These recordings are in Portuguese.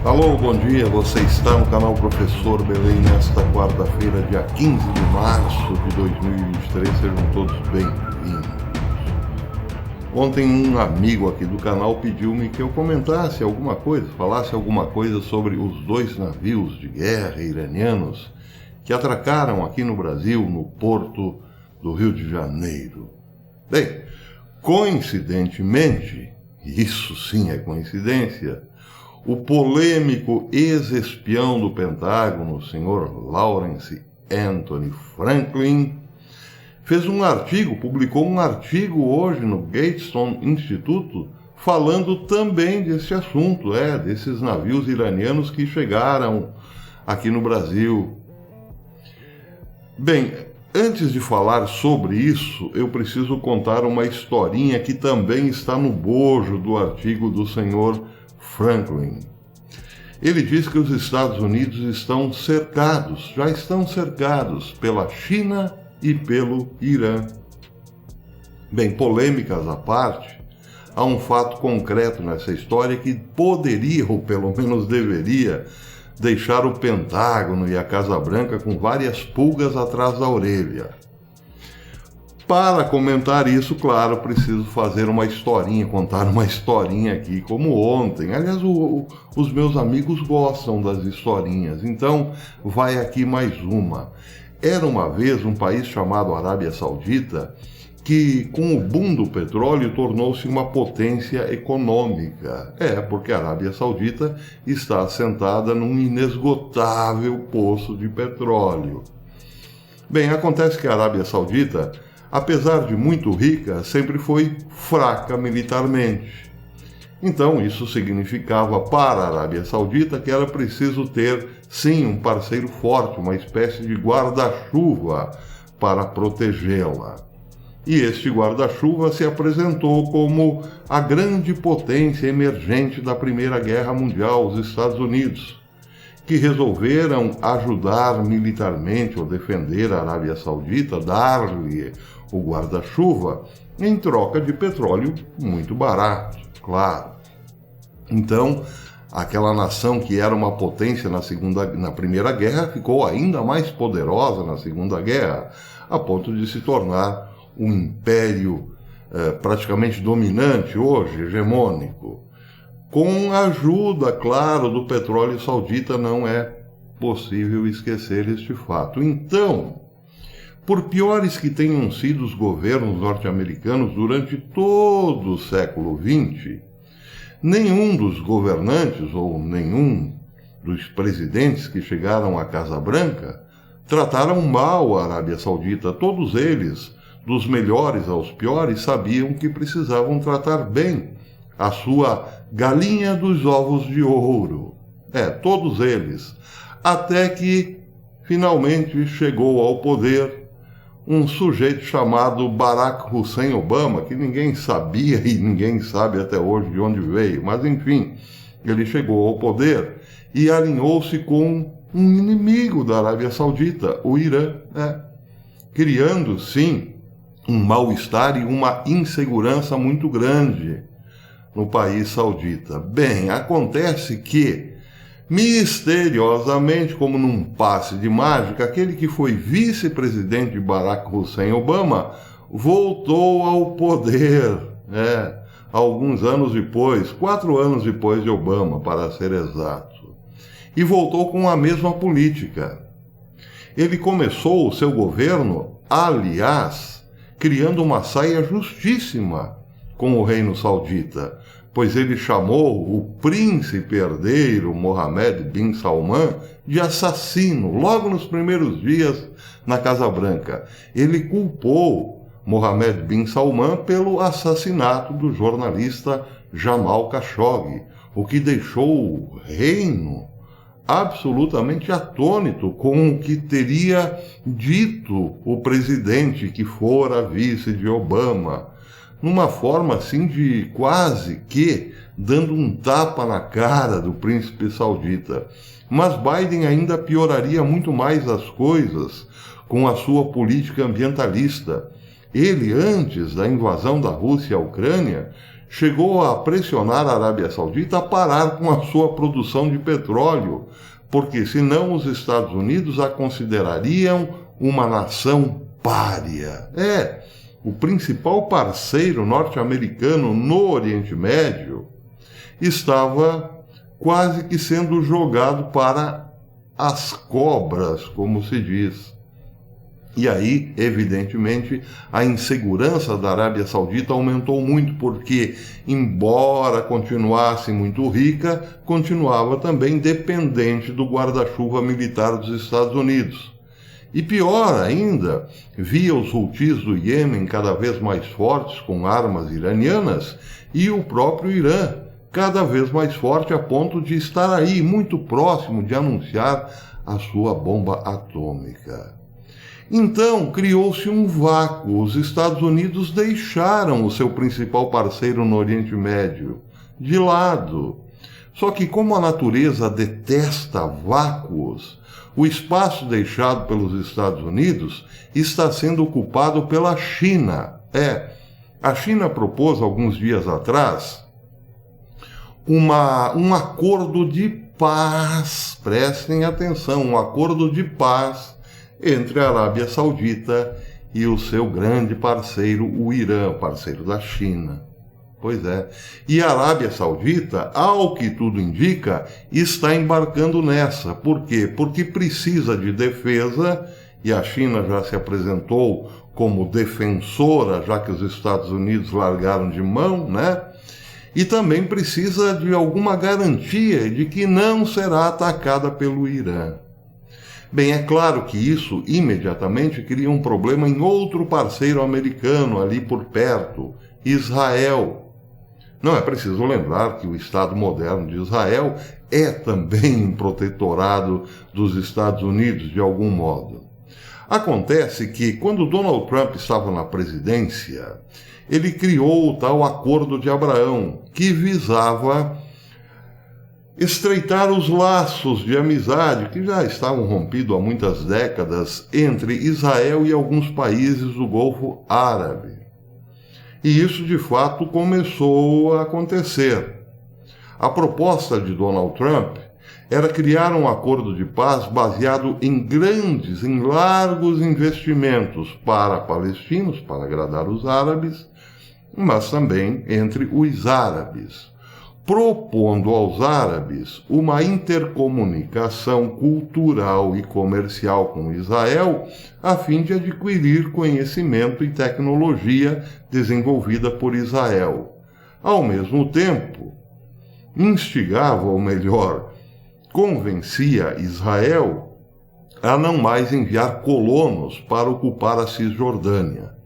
Alô, bom dia, você está no canal Professor Belém nesta quarta-feira, dia 15 de março de 2023, sejam todos bem-vindos. Ontem um amigo aqui do canal pediu-me que eu comentasse alguma coisa, falasse alguma coisa sobre os dois navios de guerra iranianos que atracaram aqui no Brasil, no porto do Rio de Janeiro. Bem, coincidentemente, isso sim é coincidência, o polêmico ex-espião do Pentágono, o senhor Lawrence Anthony Franklin, publicou um artigo hoje no Gatestone Instituto, falando também desse assunto, desses navios iranianos que chegaram aqui no Brasil. Bem, antes de falar sobre isso, eu preciso contar uma historinha que também está no bojo do artigo do senhor Franklin. Ele diz que os Estados Unidos já estão cercados pela China e pelo Irã. Bem, polêmicas à parte, há um fato concreto nessa história que poderia, ou pelo menos deveria, deixar o Pentágono e a Casa Branca com várias pulgas atrás da orelha. Para comentar isso, claro, preciso contar uma historinha aqui, como ontem. Aliás, os meus amigos gostam das historinhas, então vai aqui mais uma. Era uma vez um país chamado Arábia Saudita que, com o boom do petróleo, tornou-se uma potência econômica. Porque a Arábia Saudita está assentada num inesgotável poço de petróleo. Bem, acontece que a Arábia Saudita, apesar de muito rica, sempre foi fraca militarmente. Então, isso significava para a Arábia Saudita que era preciso ter, sim, um parceiro forte, uma espécie de guarda-chuva para protegê-la. E este guarda-chuva se apresentou como a grande potência emergente da Primeira Guerra Mundial, os Estados Unidos, que resolveram ajudar militarmente ou defender a Arábia Saudita, dar-lhe o guarda-chuva em troca de petróleo muito barato, claro. Então, aquela nação que era uma potência na Primeira Guerra ficou ainda mais poderosa na Segunda Guerra, a ponto de se tornar um império praticamente dominante hoje, hegemônico. Com a ajuda, claro, do petróleo saudita, não é possível esquecer este fato. Então, por piores que tenham sido os governos norte-americanos durante todo o século XX, nenhum dos governantes ou nenhum dos presidentes que chegaram à Casa Branca trataram mal a Arábia Saudita. Todos eles, dos melhores aos piores, sabiam que precisavam tratar bem a sua galinha dos ovos de ouro. Todos eles. Até que, finalmente, chegou ao poder um sujeito chamado Barack Hussein Obama, que ninguém sabia e ninguém sabe até hoje de onde veio. Mas, enfim, ele chegou ao poder e alinhou-se com um inimigo da Arábia Saudita, o Irã, criando, sim, um mal-estar e uma insegurança muito grande no país saudita. Bem, acontece que, misteriosamente, como num passe de mágica, aquele que foi vice-presidente de Barack Hussein Obama voltou ao poder, alguns anos depois, 4 anos depois de Obama, para ser exato. E voltou com a mesma política. Ele começou o seu governo, aliás, criando uma saia justíssima com o reino saudita, pois ele chamou o príncipe herdeiro Mohammed bin Salman de assassino logo nos primeiros dias na Casa Branca. Ele culpou Mohammed bin Salman pelo assassinato do jornalista Jamal Khashoggi, o que deixou o reino absolutamente atônito com o que teria dito o presidente que fora vice de Obama, numa forma assim de quase que dando um tapa na cara do príncipe saudita. Mas Biden ainda pioraria muito mais as coisas com a sua política ambientalista. Ele, antes da invasão da Rússia à Ucrânia, chegou a pressionar a Arábia Saudita a parar com a sua produção de petróleo, porque senão os Estados Unidos a considerariam uma nação pária. O principal parceiro norte-americano no Oriente Médio estava quase que sendo jogado para as cobras, como se diz. E aí, evidentemente, a insegurança da Arábia Saudita aumentou muito, porque, embora continuasse muito rica, continuava também dependente do guarda-chuva militar dos Estados Unidos. E pior ainda, via os Houthis do Iêmen cada vez mais fortes com armas iranianas e o próprio Irã cada vez mais forte a ponto de estar aí muito próximo de anunciar a sua bomba atômica. Então, criou-se um vácuo. Os Estados Unidos deixaram o seu principal parceiro no Oriente Médio de lado. Só que, como a natureza detesta vácuos, o espaço deixado pelos Estados Unidos está sendo ocupado pela China. A China propôs, alguns dias atrás, um acordo de paz. Prestem atenção, um acordo de paz entre a Arábia Saudita e o seu grande parceiro, o Irã, parceiro da China. Pois é. E a Arábia Saudita, ao que tudo indica, está embarcando nessa. Por quê? Porque precisa de defesa, e a China já se apresentou como defensora, já que os Estados Unidos largaram de mão, né? E também precisa de alguma garantia de que não será atacada pelo Irã. Bem, é claro que isso imediatamente cria um problema em outro parceiro americano ali por perto, Israel. Não é preciso lembrar que o Estado moderno de Israel é também um protetorado dos Estados Unidos, de algum modo. Acontece que, quando Donald Trump estava na presidência, ele criou o tal Acordo de Abraão, que visava estreitar os laços de amizade que já estavam rompidos há muitas décadas entre Israel e alguns países do Golfo Árabe. E isso, de fato, começou a acontecer. A proposta de Donald Trump era criar um acordo de paz baseado em largos investimentos para palestinos, para agradar os árabes, mas também entre os árabes, propondo aos árabes uma intercomunicação cultural e comercial com Israel, a fim de adquirir conhecimento e tecnologia desenvolvida por Israel. Ao mesmo tempo, instigava, ou melhor, convencia Israel a não mais enviar colonos para ocupar a Cisjordânia.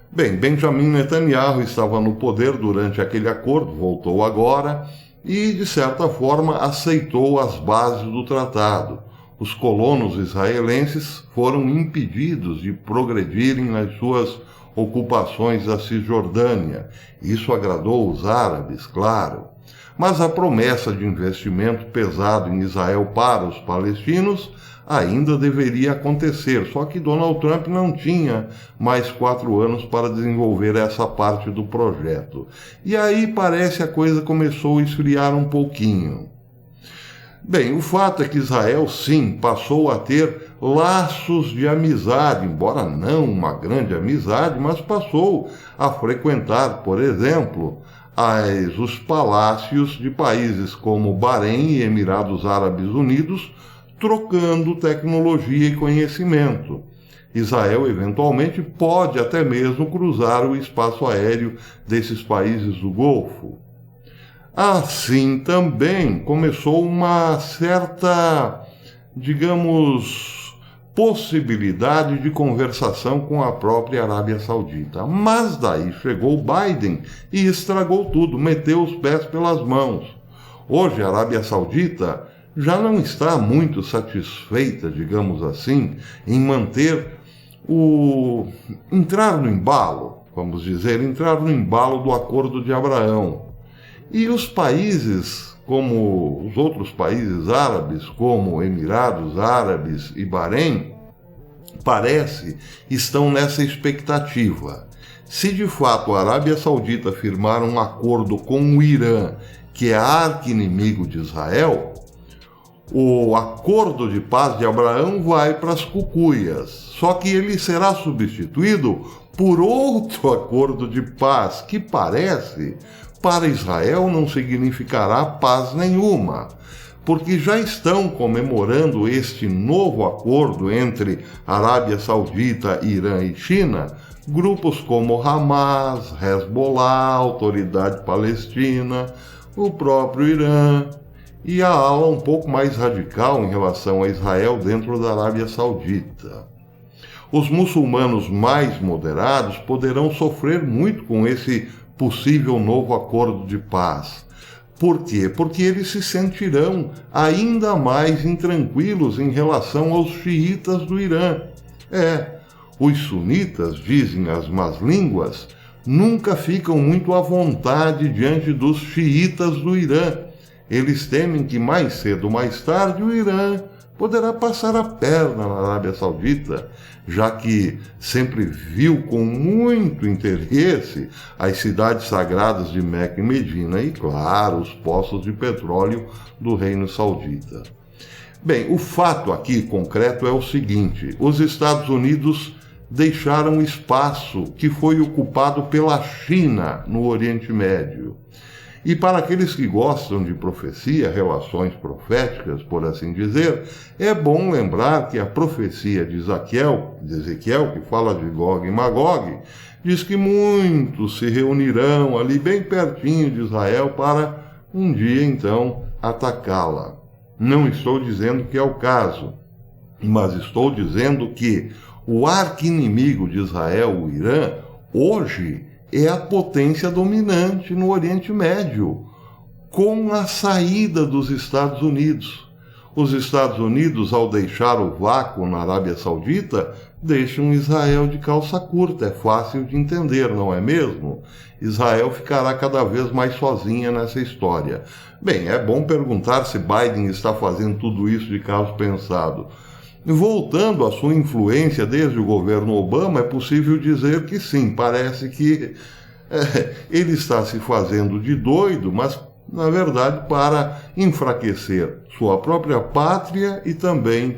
Bem, Benjamin Netanyahu estava no poder durante aquele acordo, voltou agora e, de certa forma, aceitou as bases do tratado. Os colonos israelenses foram impedidos de progredirem nas suas ocupações da Cisjordânia. Isso agradou os árabes, claro. Mas a promessa de investimento pesado em Israel para os palestinos ainda deveria acontecer, só que Donald Trump não tinha mais 4 anos para desenvolver essa parte do projeto. E aí parece a coisa começou a esfriar um pouquinho. Bem, o fato é que Israel, sim, passou a ter laços de amizade, embora não uma grande amizade, mas passou a frequentar, por exemplo, os palácios de países como Bahrein e Emirados Árabes Unidos, trocando tecnologia e conhecimento. Israel, eventualmente, pode até mesmo cruzar o espaço aéreo desses países do Golfo. Assim também começou uma certa, digamos, possibilidade de conversação com a própria Arábia Saudita. Mas daí chegou Biden e estragou tudo, meteu os pés pelas mãos. Hoje a Arábia Saudita já não está muito satisfeita, digamos assim, em entrar no embalo, vamos dizer, entrar no embalo do Acordo de Abraão. E os países, como os outros países árabes, como Emirados Árabes e Bahrein, estão nessa expectativa. Se de fato a Arábia Saudita firmar um acordo com o Irã, que é arqui-inimigo de Israel, o acordo de paz de Abraão vai para as cucuias. Só que ele será substituído por outro acordo de paz, que parece, para Israel, não significará paz nenhuma, porque já estão comemorando este novo acordo entre Arábia Saudita, Irã e China, grupos como Hamas, Hezbollah, Autoridade Palestina, o próprio Irã e a ala um pouco mais radical em relação a Israel dentro da Arábia Saudita. Os muçulmanos mais moderados poderão sofrer muito com esse possível novo acordo de paz. Por quê? Porque eles se sentirão ainda mais intranquilos em relação aos xiitas do Irã. Os sunitas, dizem as más línguas, nunca ficam muito à vontade diante dos xiitas do Irã. Eles temem que mais cedo ou mais tarde o Irã poderá passar a perna na Arábia Saudita, já que sempre viu com muito interesse as cidades sagradas de Meca e Medina e, claro, os poços de petróleo do Reino Saudita. Bem, o fato aqui concreto é o seguinte: os Estados Unidos deixaram espaço que foi ocupado pela China no Oriente Médio. E para aqueles que gostam de profecia, relações proféticas, por assim dizer, é bom lembrar que a profecia de Ezequiel, que fala de Gog e Magog, diz que muitos se reunirão ali bem pertinho de Israel para um dia então atacá-la. Não estou dizendo que é o caso, mas estou dizendo que o arqui-inimigo de Israel, o Irã, hoje é a potência dominante no Oriente Médio, com a saída dos Estados Unidos. Os Estados Unidos, ao deixar o vácuo na Arábia Saudita, deixam Israel de calça curta. É fácil de entender, não é mesmo? Israel ficará cada vez mais sozinha nessa história. Bem, é bom perguntar se Biden está fazendo tudo isso de caso pensado. Voltando à sua influência desde o governo Obama, é possível dizer que sim, parece que ele está se fazendo de doido, mas, na verdade, para enfraquecer sua própria pátria e também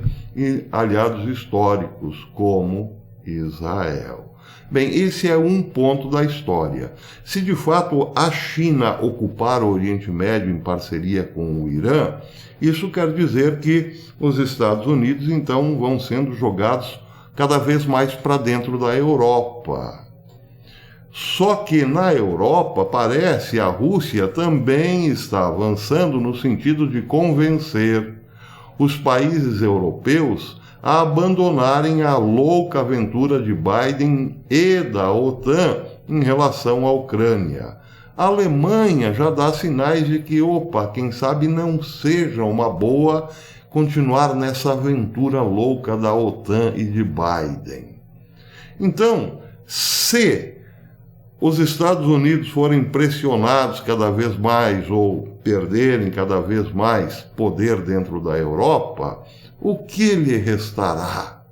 aliados históricos, como Israel. Bem, esse é um ponto da história. Se de fato a China ocupar o Oriente Médio em parceria com o Irã, isso quer dizer que os Estados Unidos então vão sendo jogados cada vez mais para dentro da Europa. Só que na Europa, parece, a Rússia também está avançando no sentido de convencer os países europeus a abandonarem a louca aventura de Biden e da OTAN em relação à Ucrânia. A Alemanha já dá sinais de que, quem sabe não seja uma boa continuar nessa aventura louca da OTAN e de Biden. Então, se os Estados Unidos forem pressionados cada vez mais ou perderem cada vez mais poder dentro da Europa, o que lhe restará?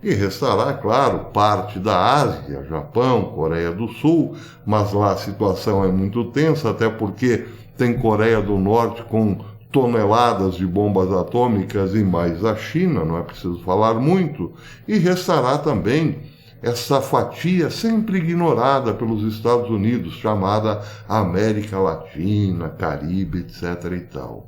E restará, claro, parte da Ásia, Japão, Coreia do Sul, mas lá a situação é muito tensa, até porque tem Coreia do Norte com toneladas de bombas atômicas e mais a China, não é preciso falar muito, e restará também essa fatia sempre ignorada pelos Estados Unidos, chamada América Latina, Caribe, etc. e tal.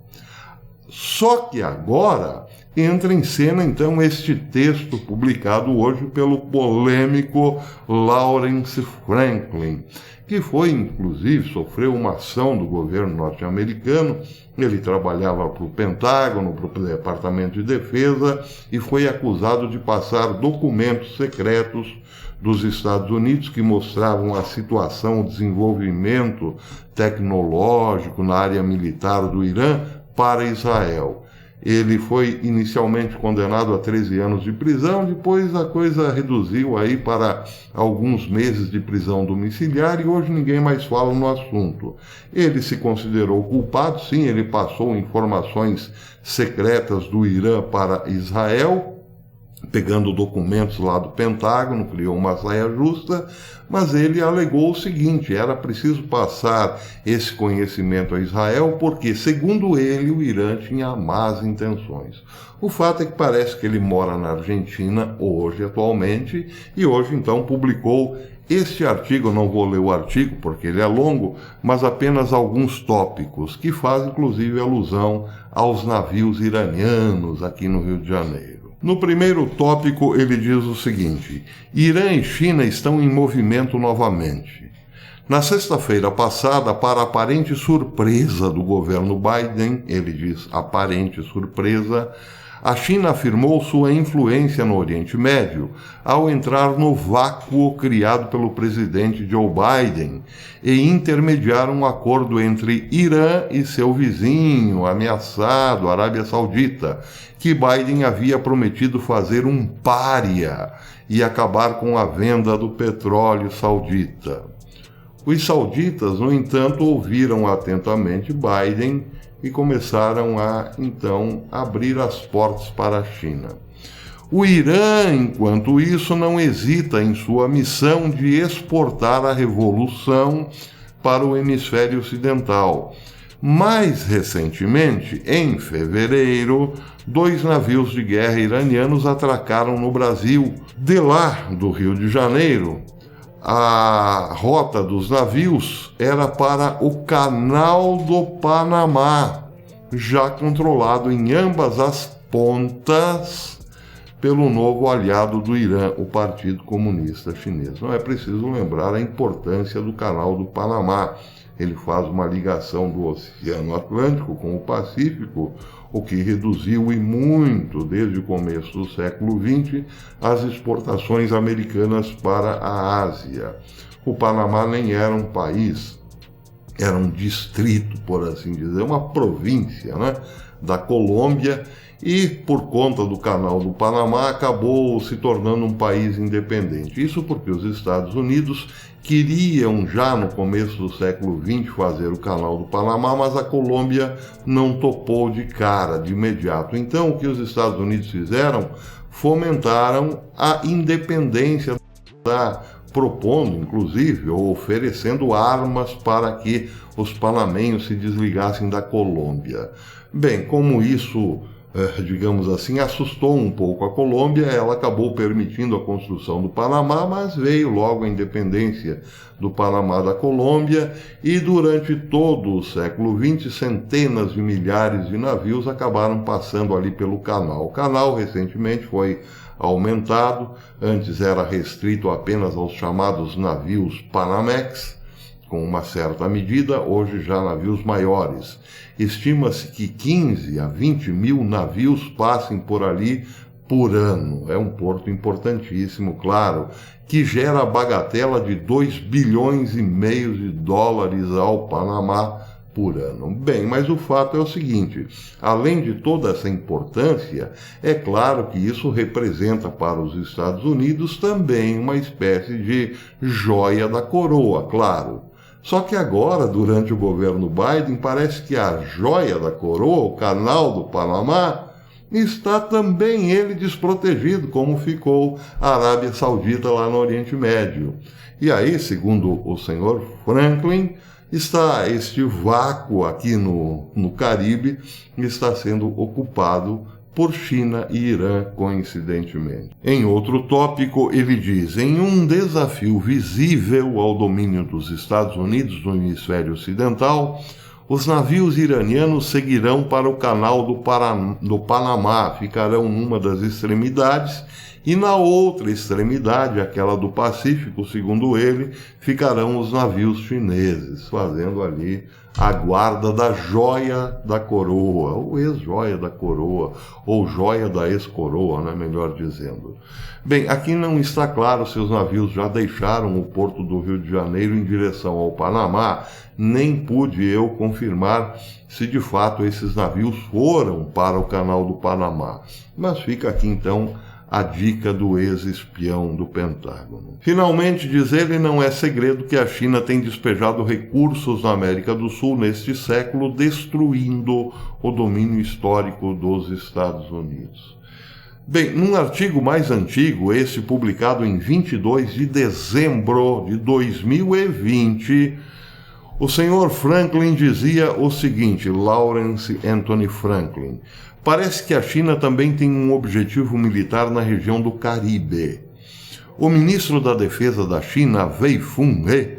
Só que agora entra em cena, então, este texto publicado hoje pelo polêmico Lawrence Franklin, que foi, inclusive, sofreu uma ação do governo norte-americano. Ele trabalhava para o Pentágono, para o Departamento de Defesa, e foi acusado de passar documentos secretos dos Estados Unidos que mostravam a situação, o desenvolvimento tecnológico na área militar do Irã para Israel. Ele foi inicialmente condenado a 13 anos de prisão, depois a coisa reduziu aí para alguns meses de prisão domiciliar e hoje ninguém mais fala no assunto. Ele se considerou culpado, sim, ele passou informações secretas do Irã para Israel pegando documentos lá do Pentágono, criou uma saia justa, mas ele alegou o seguinte: era preciso passar esse conhecimento a Israel porque, segundo ele, o Irã tinha más intenções. O fato é que parece que ele mora na Argentina hoje, atualmente, e hoje então publicou este artigo. Eu não vou ler o artigo porque ele é longo, mas apenas alguns tópicos, que faz inclusive alusão aos navios iranianos aqui no Rio de Janeiro. No primeiro tópico, ele diz o seguinte: Irã e China estão em movimento novamente. Na sexta-feira passada, para aparente surpresa do governo Biden, ele diz aparente surpresa, a China afirmou sua influência no Oriente Médio ao entrar no vácuo criado pelo presidente Joe Biden e intermediar um acordo entre Irã e seu vizinho ameaçado, Arábia Saudita, que Biden havia prometido fazer um pária e acabar com a venda do petróleo saudita. Os sauditas, no entanto, ouviram atentamente Biden e começaram a, então, abrir as portas para a China. O Irã, enquanto isso, não hesita em sua missão de exportar a revolução para o hemisfério ocidental. Mais recentemente, em fevereiro, 2 navios de guerra iranianos atracaram no Brasil. De lá, do Rio de Janeiro, a rota dos navios era para o Canal do Panamá, já controlado em ambas as pontas pelo novo aliado do Irã, o Partido Comunista Chinês. Não é preciso lembrar a importância do Canal do Panamá. Ele faz uma ligação do Oceano Atlântico com o Pacífico, o que reduziu e muito, desde o começo do século XX, as exportações americanas para a Ásia. O Panamá nem era um país, era um distrito, por assim dizer, uma província, né, da Colômbia, e por conta do Canal do Panamá acabou se tornando um país independente. Isso porque os Estados Unidos queriam já no começo do século XX fazer o Canal do Panamá, mas a Colômbia não topou de cara, de imediato. Então o que os Estados Unidos fizeram? Fomentaram a independência, propondo inclusive ou oferecendo armas para que os panamenhos se desligassem da Colômbia. Bem, como isso, digamos assim, assustou um pouco a Colômbia, ela acabou permitindo a construção do Panamá, mas veio logo a independência do Panamá da Colômbia e durante todo o século XX centenas de milhares de navios acabaram passando ali pelo canal. O canal recentemente foi aumentado, antes era restrito apenas aos chamados navios Panamex, com uma certa medida, hoje já navios maiores. Estima-se que 15 a 20 mil navios passem por ali por ano. É um porto importantíssimo, claro, que gera a bagatela de 2,5 bilhões de dólares ao Panamá por ano. Bem, mas o fato é o seguinte: além de toda essa importância, é claro que isso representa para os Estados Unidos também uma espécie de joia da coroa, claro. Só que agora, durante o governo Biden, parece que a joia da coroa, o Canal do Panamá, está também ele desprotegido, como ficou a Arábia Saudita lá no Oriente Médio. E aí, segundo o senhor Franklin, está este vácuo aqui no Caribe, está sendo ocupado por China e Irã, coincidentemente. Em outro tópico, ele diz: em um desafio visível ao domínio dos Estados Unidos no hemisfério ocidental, os navios iranianos seguirão para o Canal do Panamá, ficarão numa das extremidades, e na outra extremidade, aquela do Pacífico, segundo ele, ficarão os navios chineses, fazendo ali a guarda da joia da coroa, ou ex-joia da coroa, ou joia da ex-coroa, né, melhor dizendo. Bem, aqui não está claro se os navios já deixaram o porto do Rio de Janeiro em direção ao Panamá, nem pude eu confirmar se de fato esses navios foram para o Canal do Panamá. Mas fica aqui então a dica do ex-espião do Pentágono. Finalmente, diz ele, não é segredo que a China tem despejado recursos na América do Sul neste século, destruindo o domínio histórico dos Estados Unidos. Bem, num artigo mais antigo, esse publicado em 22 de dezembro de 2020, o senhor Franklin dizia o seguinte, Lawrence Anthony Franklin: parece que a China também tem um objetivo militar na região do Caribe. O ministro da Defesa da China, Wei Fenghe,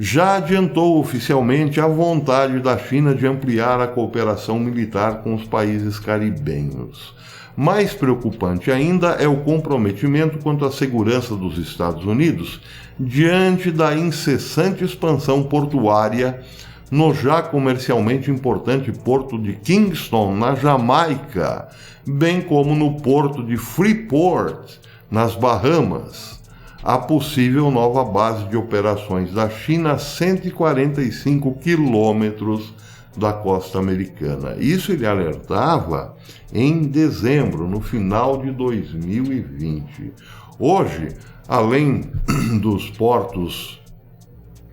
já adiantou oficialmente a vontade da China de ampliar a cooperação militar com os países caribenhos. Mais preocupante ainda é o comprometimento quanto à segurança dos Estados Unidos diante da incessante expansão portuária no já comercialmente importante porto de Kingston, na Jamaica, bem como no porto de Freeport, nas Bahamas, a possível nova base de operações da China a 145 quilômetros da costa americana. Isso ele alertava em dezembro, no final de 2020. Hoje, além dos portos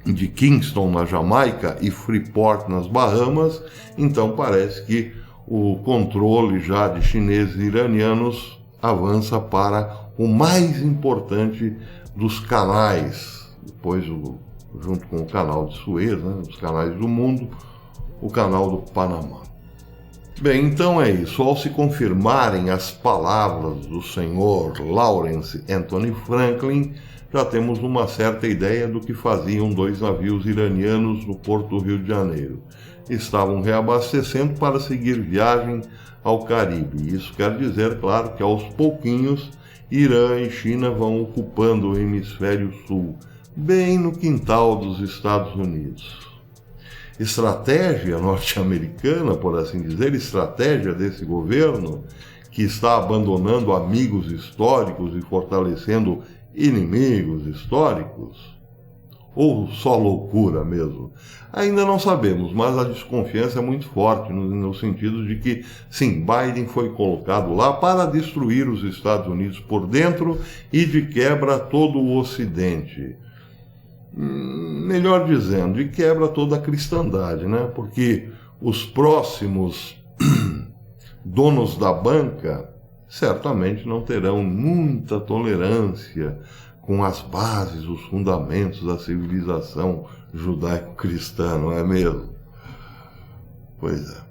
de Kingston, na Jamaica, e Freeport, nas Bahamas, então parece que o controle já de chineses e iranianos avança para o mais importante dos canais, depois junto com o canal de Suez, né, os canais do mundo, o canal do Panamá. Bem, então é isso. Ao se confirmarem as palavras do senhor Lawrence Anthony Franklin, já temos uma certa ideia do que faziam dois navios iranianos no Porto do Rio de Janeiro. Estavam reabastecendo para seguir viagem ao Caribe. Isso quer dizer, claro, que aos pouquinhos Irã e China vão ocupando o hemisfério sul, bem no quintal dos Estados Unidos. Estratégia norte-americana, por assim dizer, estratégia desse governo que está abandonando amigos históricos e fortalecendo inimigos históricos? Ou só loucura mesmo? Ainda não sabemos, mas a desconfiança é muito forte no sentido de que, sim, Biden foi colocado lá para destruir os Estados Unidos por dentro e de quebra todo o Ocidente. Melhor dizendo, de quebra toda a cristandade, né? Porque os próximos donos da banca certamente não terão muita tolerância com as bases, os fundamentos da civilização judaico-cristã, não é mesmo? Pois é.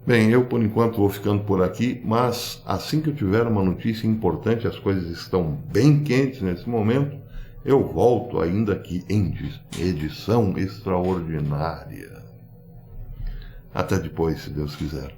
Bem, eu por enquanto vou ficando por aqui, mas assim que eu tiver uma notícia importante, as coisas estão bem quentes nesse momento, eu volto ainda aqui em edição extraordinária. Até depois, se Deus quiser.